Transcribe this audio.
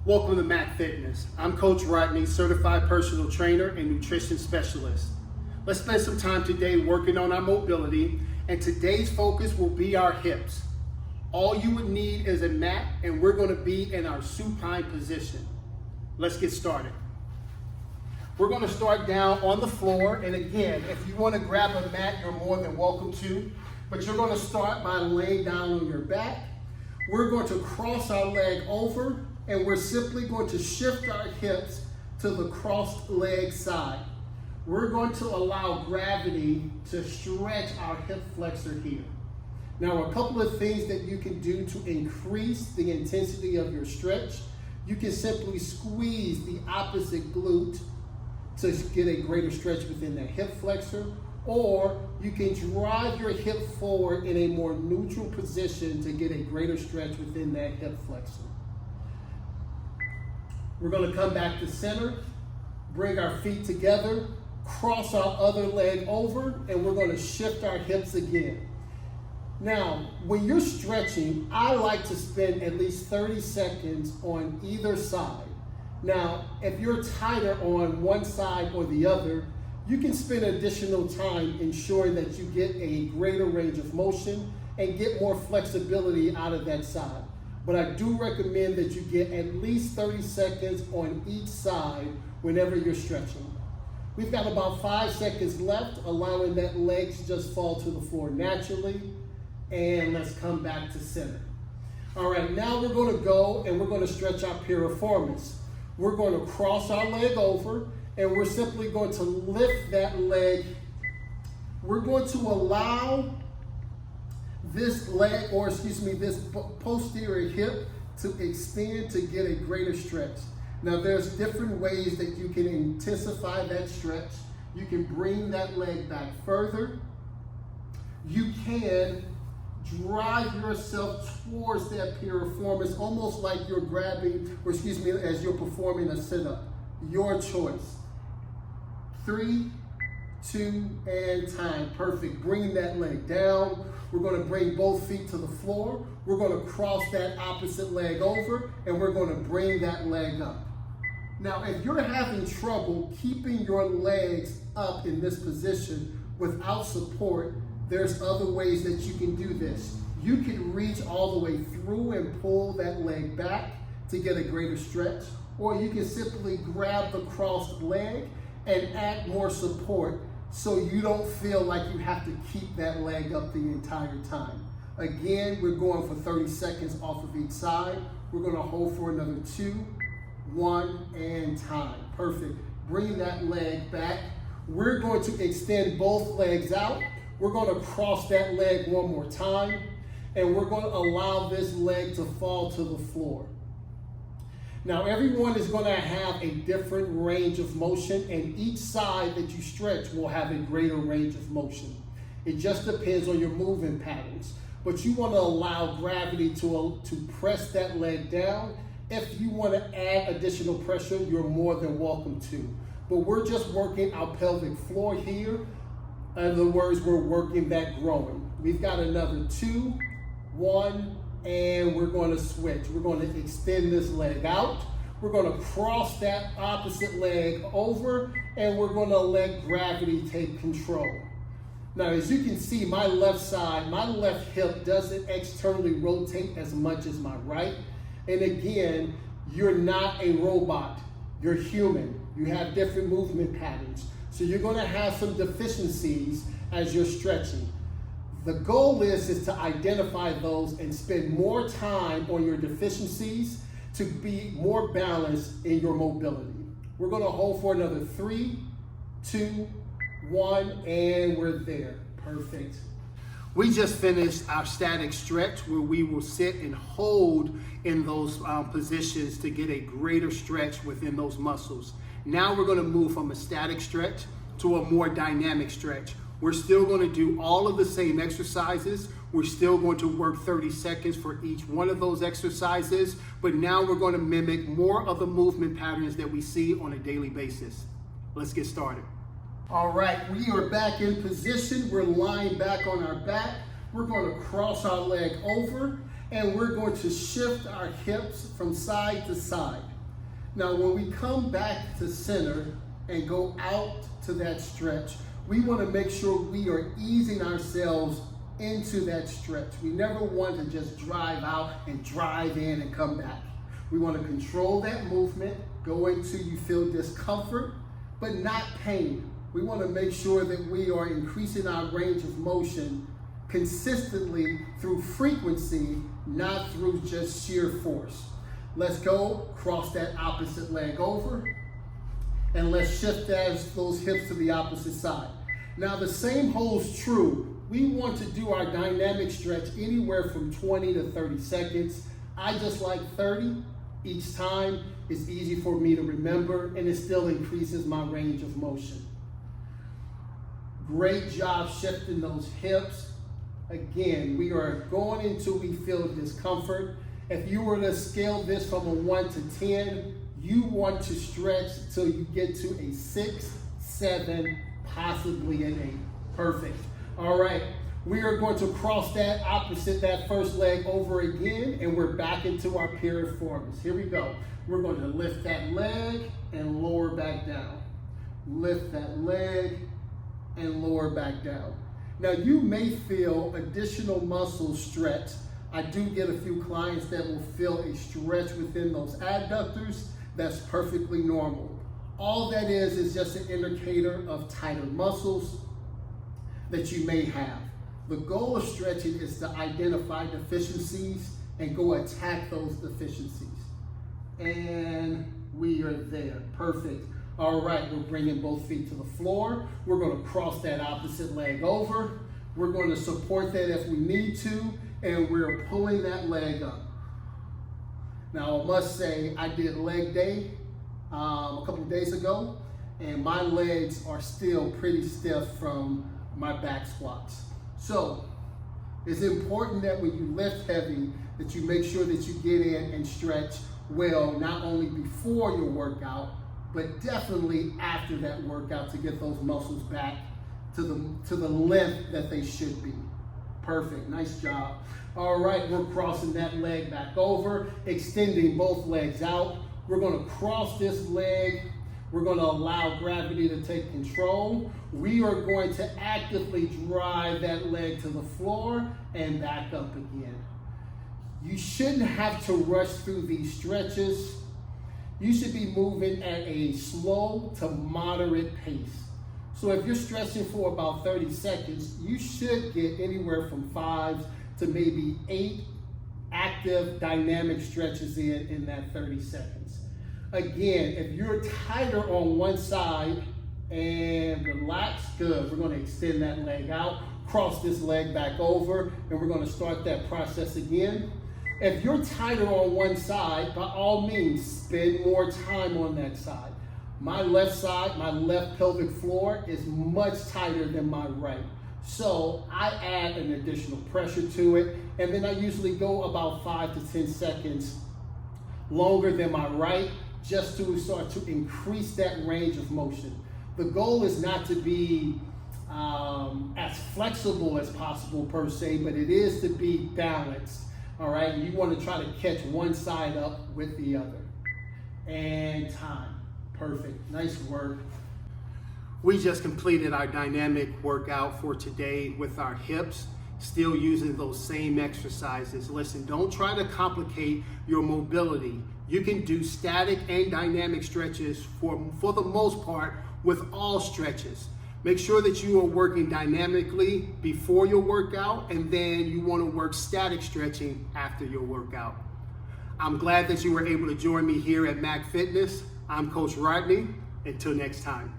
Welcome to Mac Fitness. I'm Coach Rodney, certified personal trainer and nutrition specialist. Let's spend some time today working on our mobility, and today's focus will be our hips. All you would need is a mat, and we're going to be in our supine position. Let's get started. We're going to start down on the floor, and again, if you want to grab a mat, you're more than welcome to, but you're going to start by laying down on your back. We're going to cross our leg over, and we're simply going to shift our hips to the crossed leg side. We're going to allow gravity to stretch our hip flexor here. Now, a couple of things that you can do to increase the intensity of your stretch. You can simply squeeze the opposite glute to get a greater stretch within that hip flexor, or you can drive your hip forward in a more neutral position to get a greater stretch within that hip flexor. We're going to come back to center, bring our feet together, cross our other leg over, and we're going to shift our hips again. Now, when you're stretching, I like to spend at least 30 seconds on either side. Now, if you're tighter on one side or the other, you can spend additional time ensuring that you get a greater range of motion and get more flexibility out of that side. But I do recommend that you get at least 30 seconds on each side whenever you're stretching. We've got about 5 seconds left, allowing that leg to just fall to the floor naturally. And let's come back to center. All right, now we're going to go and we're going to stretch our piriformis. We're going to cross our leg over, and we're simply going to lift that leg. We're going to allow this leg, this posterior hip to extend to get a greater stretch. Now, there's different ways that you can intensify that stretch. You can bring that leg back further. You can drive yourself towards that piriformis, almost like you're grabbing, as you're performing a sit-up. Your choice. 3, 2, and time. Perfect. Bringing that leg down. We're going to bring both feet to the floor. We're going to cross that opposite leg over, and we're going to bring that leg up. Now, if you're having trouble keeping your legs up in this position without support, there's other ways that you can do this. You can reach all the way through and pull that leg back to get a greater stretch, or you can simply grab the crossed leg and add more support so you don't feel like you have to keep that leg up the entire time. Again, we're going for 30 seconds off of each side. We're going to hold for another 2, 1, and time. Perfect. Bring that leg back. We're going to extend both legs out. We're going to cross that leg one more time, and we're going to allow this leg to fall to the floor. Now, everyone is going to have a different range of motion, and each side that you stretch will have a greater range of motion. It just depends on your movement patterns, but you want to allow gravity to press that leg down. If you want to add additional pressure, you're more than welcome to. But we're just working our pelvic floor here. In other words, we're working that growing. We've got another 2, 1, and we're going to switch. We're going to extend this leg out. We're going to cross that opposite leg over, and we're going to let gravity take control. Now, as you can see, my left side, my left hip doesn't externally rotate as much as my right. And again, you're not a robot. You're human. You have different movement patterns. So you're going to have some deficiencies as you're stretching. The goal is to identify those and spend more time on your deficiencies to be more balanced in your mobility. We're going to hold for another 3, 2, 1, and we're there. Perfect. We just finished our static stretch where we will sit and hold in those positions to get a greater stretch within those muscles. Now we're going to move from a static stretch to a more dynamic stretch. We're still going to do all of the same exercises. We're still going to work 30 seconds for each one of those exercises, but now we're going to mimic more of the movement patterns that we see on a daily basis. Let's get started. All right, we are back in position. We're lying back on our back. We're going to cross our leg over, and we're going to shift our hips from side to side. Now, when we come back to center and go out to that stretch, we want to make sure we are easing ourselves into that stretch. We never want to just drive out and drive in and come back. We want to control that movement, go until you feel discomfort, but not pain. We want to make sure that we are increasing our range of motion consistently through frequency, not through just sheer force. Let's go, cross that opposite leg over, and let's shift those hips to the opposite side. Now the same holds true. We want to do our dynamic stretch anywhere from 20 to 30 seconds. I just like 30 each time. It's easy for me to remember, and it still increases my range of motion. Great job shifting those hips. Again, we are going until we feel discomfort. If you were to scale this from a 1 to 10, you want to stretch till you get to a 6, 7, possibly an 8. Perfect. All right, we are going to cross that first leg over again, and we're back into our piriformis. Here we go. We're going to lift that leg and lower back down. Lift that leg and lower back down. Now you may feel additional muscle stretch. I do get a few clients that will feel a stretch within those adductors. That's perfectly normal. All that is just an indicator of tighter muscles that you may have. The goal of stretching is to identify deficiencies and go attack those deficiencies. And we are there. Perfect. All right, we're bringing both feet to the floor. We're going to cross that opposite leg over. We're going to support that if we need to, and we're pulling that leg up. Now, I must say, I did leg day a couple of days ago, and my legs are still pretty stiff from my back squats. So, it's important that when you lift heavy, that you make sure that you get in and stretch well, not only before your workout, but definitely after that workout to get those muscles back to the length that they should be. Perfect, nice job. All right, we're crossing that leg back over, extending both legs out. We're gonna cross this leg. We're gonna allow gravity to take control. We are going to actively drive that leg to the floor and back up again. You shouldn't have to rush through these stretches. You should be moving at a slow to moderate pace. So if you're stretching for about 30 seconds, you should get anywhere from 5 to maybe 8 active dynamic stretches in that 30 seconds. Again, if you're tighter on one side and relax, good. We're gonna extend that leg out, cross this leg back over, and we're gonna start that process again. If you're tighter on one side, by all means, spend more time on that side. My left side, my left pelvic floor is much tighter than my right. So I add an additional pressure to it, and then I usually go about 5 to 10 seconds longer than my right, just to start to increase that range of motion. The goal is not to be as flexible as possible per se, but it is to be balanced. All right, you want to try to catch one side up with the other. And time. Perfect. Nice work. We just completed our dynamic workout for today with our hips, still using those same exercises. Listen, don't try to complicate your mobility. You can do static and dynamic stretches for the most part with all stretches. Make sure that you are working dynamically before your workout, and then you want to work static stretching after your workout. I'm glad that you were able to join me here at Mac Fitness. I'm Coach Rodney. Until next time.